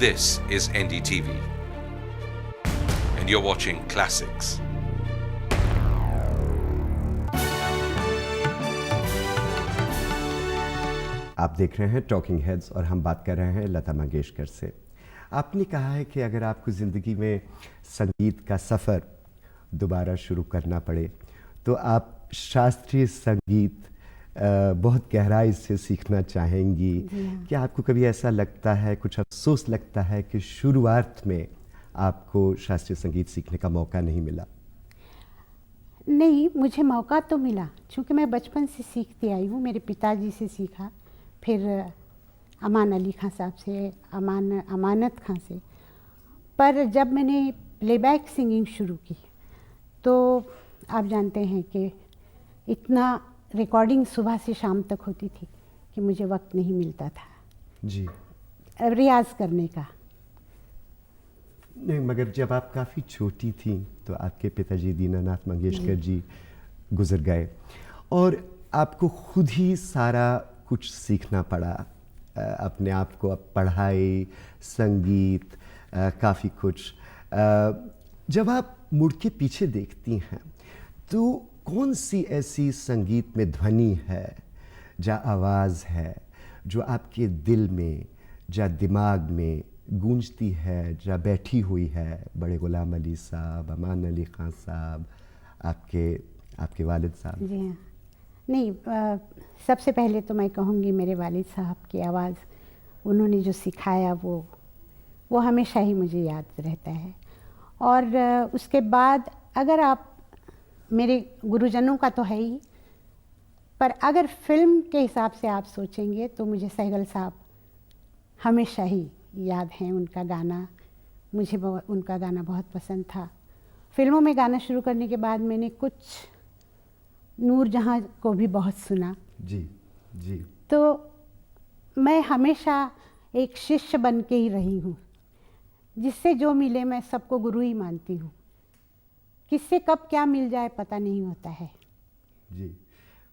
This is NDTV, and you're watching Classics. आप देख रहे हैं टॉकिंग हेड्स और हम बात कर रहे हैं लता मंगेशकर से। आपने कहा है कि अगर आपको ज़िंदगी में संगीत का सफ़र दोबारा शुरू करना पड़े तो आप शास्त्रीय संगीत बहुत गहराई से सीखना चाहेंगी। क्या आपको कभी ऐसा लगता है, कुछ अफसोस लगता है कि शुरुआत में आपको शास्त्रीय संगीत सीखने का मौका नहीं मिला? नहीं, मुझे मौका तो मिला, क्योंकि मैं बचपन से सीखती आई हूँ। मेरे पिताजी से सीखा, फिर अमान अली खां साहब से, अमानत खां से। पर जब मैंने प्लेबैक सिंगिंग शुरू की तो आप जानते हैं कि इतना रिकॉर्डिंग सुबह से शाम तक होती थी कि मुझे वक्त नहीं मिलता था जी रियाज़ करने का। नहीं, मगर जब आप काफ़ी छोटी थी तो आपके पिताजी दीनानाथ मंगेशकर जी गुजर गए और आपको खुद ही सारा कुछ सीखना पड़ा, अपने आप को, अब पढ़ाई, संगीत, काफ़ी कुछ। जब आप मुड़ के पीछे देखती हैं तो कौन सी ऐसी संगीत में ध्वनि है, जा आवाज़ है, जो आपके दिल में, जा दिमाग में गूंजती है, जा बैठी हुई है? बड़े गुलाम अली साहब, अमान अली खां साहब, आपके वालिद साहब? जी हाँ। नहीं, सबसे पहले तो मैं कहूँगी मेरे वालिद साहब की आवाज़, उन्होंने जो सिखाया वो हमेशा ही मुझे याद रहता है। और उसके बाद अगर आप, मेरे गुरुजनों का तो है ही, पर अगर फिल्म के हिसाब से आप सोचेंगे तो मुझे सहगल साहब हमेशा ही याद हैं। उनका गाना, मुझे उनका गाना बहुत पसंद था। फिल्मों में गाना शुरू करने के बाद मैंने कुछ नूरजहां को भी बहुत सुना। जी जी। तो मैं हमेशा एक शिष्य बन के ही रही हूँ, जिससे जो मिले मैं सबको गुरु ही मानती हूँ। किससे कब क्या मिल जाए पता नहीं होता है। जी,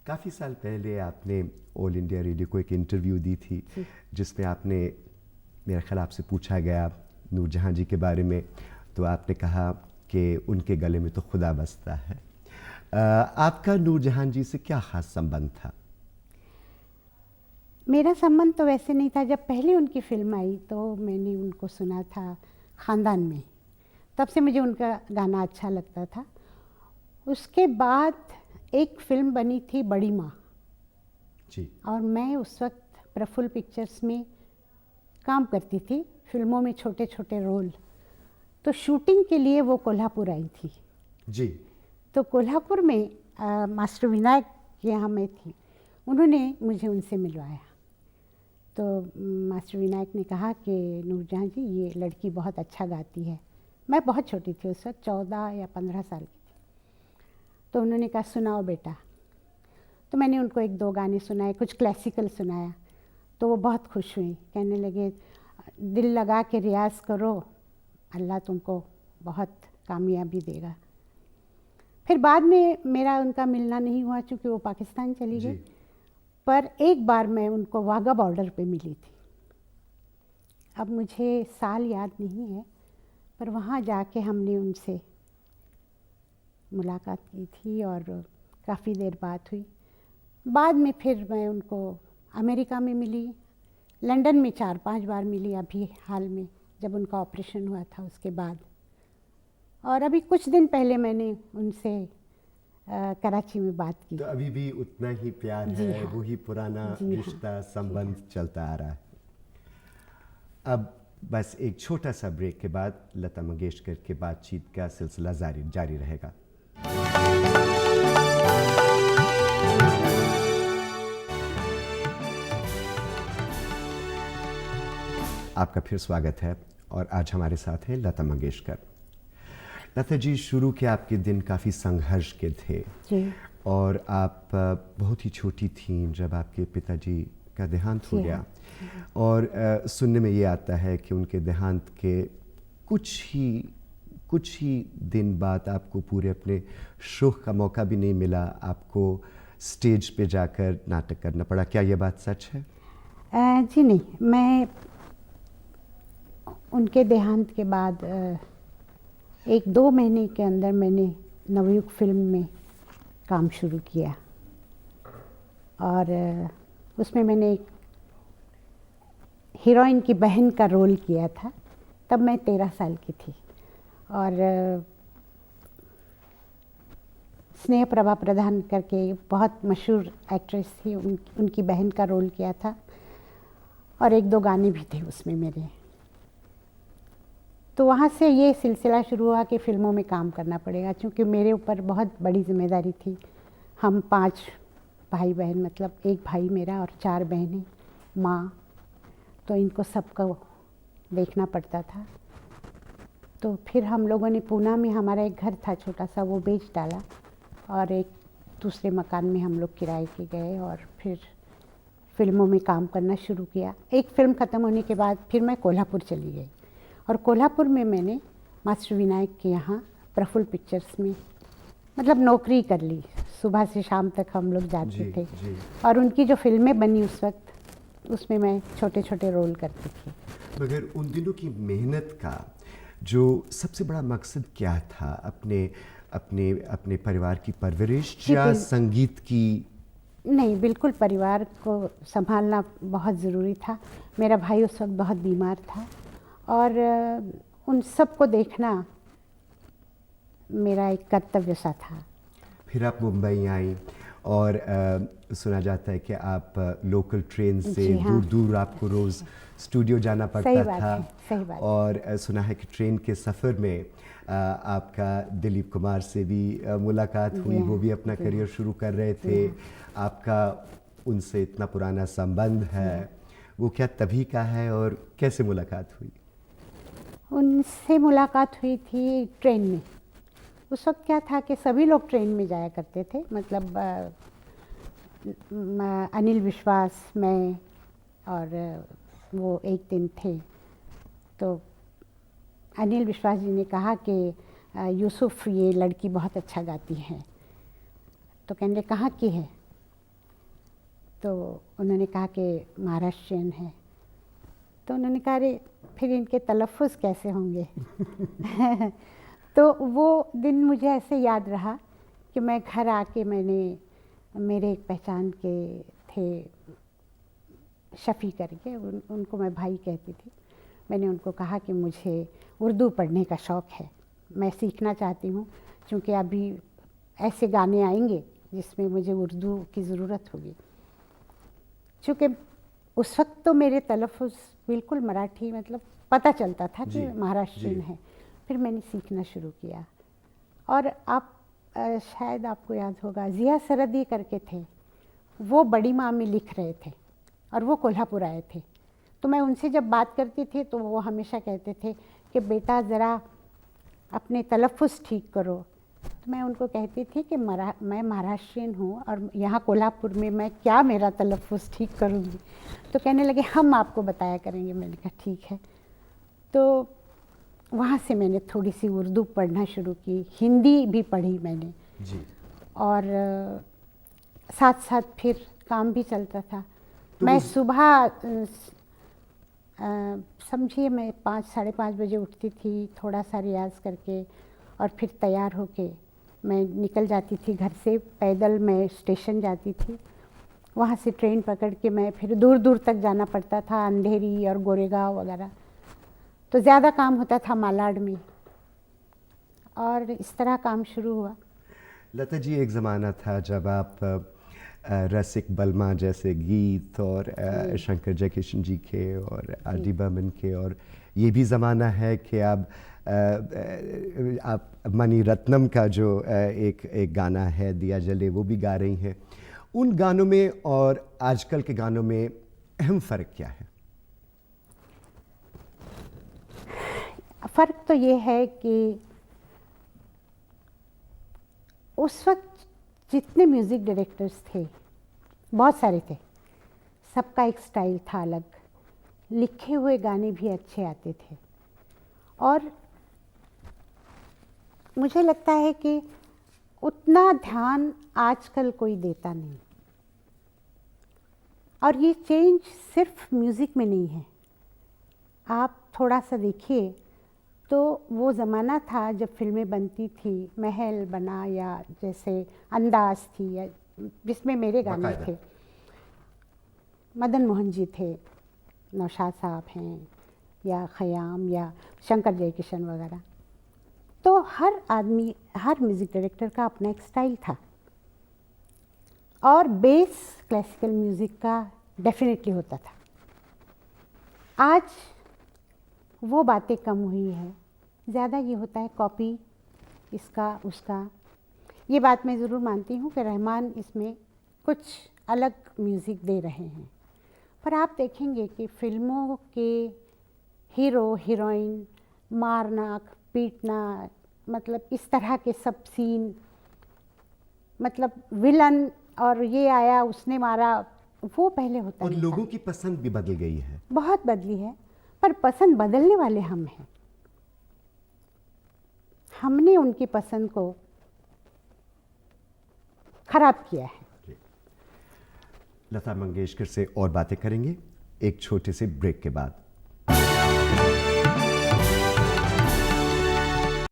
काफ़ी साल पहले आपने ऑल इंडिया रेडियो को एक इंटरव्यू दी थी जिसमें आपने, मेरा ख्याल आपसे पूछा गया नूरजहां जी के बारे में, तो आपने कहा कि उनके गले में तो खुदा बसता है। आपका नूरजहां जी से क्या ख़ास संबंध था? मेरा संबंध तो वैसे नहीं था। जब पहले उनकी फिल्म आई तो मैंने उनको सुना था ख़ानदान में, तब से मुझे उनका गाना अच्छा लगता था। उसके बाद एक फिल्म बनी थी बड़ी माँ जी, और मैं उस वक्त प्रफुल्ल पिक्चर्स में काम करती थी, फिल्मों में छोटे छोटे रोल। तो शूटिंग के लिए वो कोल्हापुर आई थी। जी। तो कोल्हापुर में मास्टर विनायक के यहाँ मैं थी, उन्होंने मुझे उनसे मिलवाया। तो मास्टर विनायक ने कहा कि नूरजहां जी, ये लड़की बहुत अच्छा गाती है। मैं बहुत छोटी थी उस वक्त, 14 या 15 साल की थी। तो उन्होंने कहा सुनाओ बेटा। तो मैंने उनको 1-2 गाने सुनाए, कुछ क्लासिकल सुनाया, तो वो बहुत खुश हुई। कहने लगे दिल लगा के रियाज़ करो, अल्लाह तुमको बहुत कामयाबी देगा। फिर बाद में मेरा उनका मिलना नहीं हुआ, चूँकि वो पाकिस्तान चली गई। पर एक बार मैं उनको वाघा बॉर्डर पे मिली थी। अब मुझे साल याद नहीं है, पर वहाँ जाके हमने उनसे मुलाकात की थी और काफ़ी देर बात हुई। बाद में फिर मैं उनको अमेरिका में मिली, लंदन में 4-5 बार मिली, अभी हाल में जब उनका ऑपरेशन हुआ था उसके बाद। और अभी कुछ दिन पहले मैंने उनसे कराची में बात की। तो अभी भी उतना ही प्यार है, हाँ, वही पुराना रिश्ता, संबंध चलता आ रहा है। अब बस एक छोटा सा ब्रेक के बाद लता मंगेशकर के बातचीत का सिलसिला जारी रहेगा। आपका फिर स्वागत है और आज हमारे साथ हैं लता मंगेशकर। लता जी, शुरू के आपके दिन काफ़ी संघर्ष के थे जी। और आप बहुत ही छोटी थीं जब आपके पिताजी का देहांत हो गया। और सुनने में ये आता है कि उनके देहांत के कुछ ही दिन बाद आपको पूरे अपने शो का मौका भी नहीं मिला, आपको स्टेज पे जाकर नाटक करना पड़ा। क्या ये बात सच है? जी नहीं, मैं उनके देहांत के बाद 1-2 महीने के अंदर मैंने नवयुग फिल्म में काम शुरू किया और उसमें मैंने एक हीरोइन की बहन का रोल किया था। तब मैं 13 साल की थी और स्नेह प्रभा प्रधान करके बहुत मशहूर एक्ट्रेस थी, उनकी बहन का रोल किया था और 1-2 गाने भी थे उसमें मेरे। तो वहाँ से ये सिलसिला शुरू हुआ कि फ़िल्मों में काम करना पड़ेगा, क्योंकि मेरे ऊपर बहुत बड़ी जिम्मेदारी थी। हम 5 भाई बहन, मतलब एक भाई मेरा और 4 बहनें, माँ, तो इनको सबको देखना पड़ता था। तो फिर हम लोगों ने पूना में, हमारा एक घर था छोटा सा, वो बेच डाला और एक दूसरे मकान में हम लोग किराए के गए और फिर फिल्मों में काम करना शुरू किया। एक फ़िल्म ख़त्म होने के बाद फिर मैं कोल्हापुर चली गई और कोल्हापुर में मैंने मास्टर विनायक के यहाँ प्रफुल्ल पिक्चर्स में मतलब नौकरी कर ली। सुबह से शाम तक हम लोग जाते थे और उनकी जो फिल्में बनी उस वक्त, उसमें मैं छोटे छोटे रोल करती थी। मगर उन दिनों की मेहनत का जो सबसे बड़ा मकसद क्या था? अपने अपने अपने परिवार की परवरिश या संगीत की? नहीं, बिल्कुल परिवार को संभालना बहुत ज़रूरी था। मेरा भाई उस वक्त बहुत बीमार था और उन सबको देखना मेरा एक कर्तव्य सा था। फिर आप मुंबई आई और सुना जाता है कि आप लोकल ट्रेन से दूर दूर आपको रोज़ स्टूडियो जाना पड़ता था। सही बात। और सुना है कि ट्रेन के सफ़र में आपका दिलीप कुमार से भी मुलाकात हुई, वो भी अपना करियर शुरू कर रहे थे। आपका उनसे इतना पुराना संबंध है, वो क्या तभी का है और कैसे मुलाकात हुई? उनसे मुलाकात हुई थी ट्रेन में। उस वक्त क्या था कि सभी लोग ट्रेन में जाया करते थे, मतलब अनिल विश्वास, मैं और वो एक दिन थे। तो अनिल विश्वास जी ने कहा कि यूसुफ, ये लड़की बहुत अच्छा गाती है। तो कहने कहाँ की है? तो उन्होंने कहा कि महाराष्ट्रियन है। तो उन्होंने कहा अरे फिर इनके तलफ़ुज़ कैसे होंगे? तो वो दिन मुझे ऐसे याद रहा कि मैं घर आके मेरे एक पहचान के थे शफ़ी करके, उनको मैं भाई कहती थी। मैंने उनको कहा कि मुझे उर्दू पढ़ने का शौक़ है, मैं सीखना चाहती हूँ, क्योंकि अभी ऐसे गाने आएंगे जिसमें मुझे उर्दू की ज़रूरत होगी। चूँकि उस वक्त तो मेरे तलफ़ुज़ बिल्कुल मराठी, मतलब पता चलता था कि महाराष्ट्रियन है। फिर मैंने सीखना शुरू किया और आप शायद आपको याद होगा, ज़िया सरदी करके थे, वो बड़ी माँ में लिख रहे थे और वो कोल्हापुर आए थे। तो मैं उनसे जब बात करती थी तो वो हमेशा कहते थे कि बेटा ज़रा अपने तलफ़ुज़ ठीक करो। तो मैं उनको कहती थी कि मैं महाराष्ट्रियन हूँ और यहाँ कोल्हापुर में मैं क्या मेरा तलफ़ुज़ ठीक करूँगी? तो कहने लगे हम आपको बताया करेंगे। मैंने कहा ठीक है। तो वहाँ से मैंने थोड़ी सी उर्दू पढ़ना शुरू की, हिंदी भी पढ़ी मैंने जी। और साथ साथ फिर काम भी चलता था। तो मैं सुबह समझिए मैं 5 साढ़े 5 बजे उठती थी, थोड़ा सा रियाज़ करके और फिर तैयार होके मैं निकल जाती थी घर से। पैदल मैं स्टेशन जाती थी, वहाँ से ट्रेन पकड़ के मैं फिर दूर दूर तक जाना पड़ता था, अंधेरी और गोरेगांव वगैरह। तो ज़्यादा काम होता था मालाड में और इस तरह काम शुरू हुआ। लता जी, एक ज़माना था जब आप रसिक बलमा जैसे गीत और शंकर जयकिशन जी के और आर डी बर्मन के, और ये भी ज़माना है कि आप मणि रत्नम का जो एक गाना है दिया जले, वो भी गा रही हैं। उन गानों में और आजकल के गानों में अहम फ़र्क क्या है? फ़र्क तो ये है कि उस वक्त जितने म्यूज़िक डायरेक्टर्स थे, बहुत सारे थे, सबका एक स्टाइल था अलग, लिखे हुए गाने भी अच्छे आते थे और मुझे लगता है कि उतना ध्यान आजकल कोई देता नहीं। और ये चेंज सिर्फ म्यूज़िक में नहीं है, आप थोड़ा सा देखिए तो वो ज़माना था जब फिल्में बनती थी, महल बना या जैसे अंदाज़ थी या जिसमें मेरे गाने बाकायदा। थे, मदन मोहन जी थे, नौशाद साहब हैं या ख़याम या शंकर जयकिशन वगैरह। तो हर आदमी, हर म्यूज़िक डायरेक्टर का अपना एक स्टाइल था और बेस क्लासिकल म्यूज़िक का डेफिनेटली होता था। आज वो बातें कम हुई है, ज़्यादा ये होता है कॉपी, इसका उसका। ये बात मैं ज़रूर मानती हूँ कि रहमान इसमें कुछ अलग म्यूज़िक दे रहे हैं, पर आप देखेंगे कि फिल्मों के हीरो हीरोइन मारना पीटना, मतलब इस तरह के सब सीन, मतलब विलन और ये आया उसने मारा, वो पहले होता और नहीं लोगों था। की पसंद भी बदल गई है। बहुत बदली है, पर पसंद बदलने वाले हम हैं। हमने उनकी पसंद को खराब किया है। लता मंगेशकर से और बातें करेंगे एक छोटे से ब्रेक के बाद।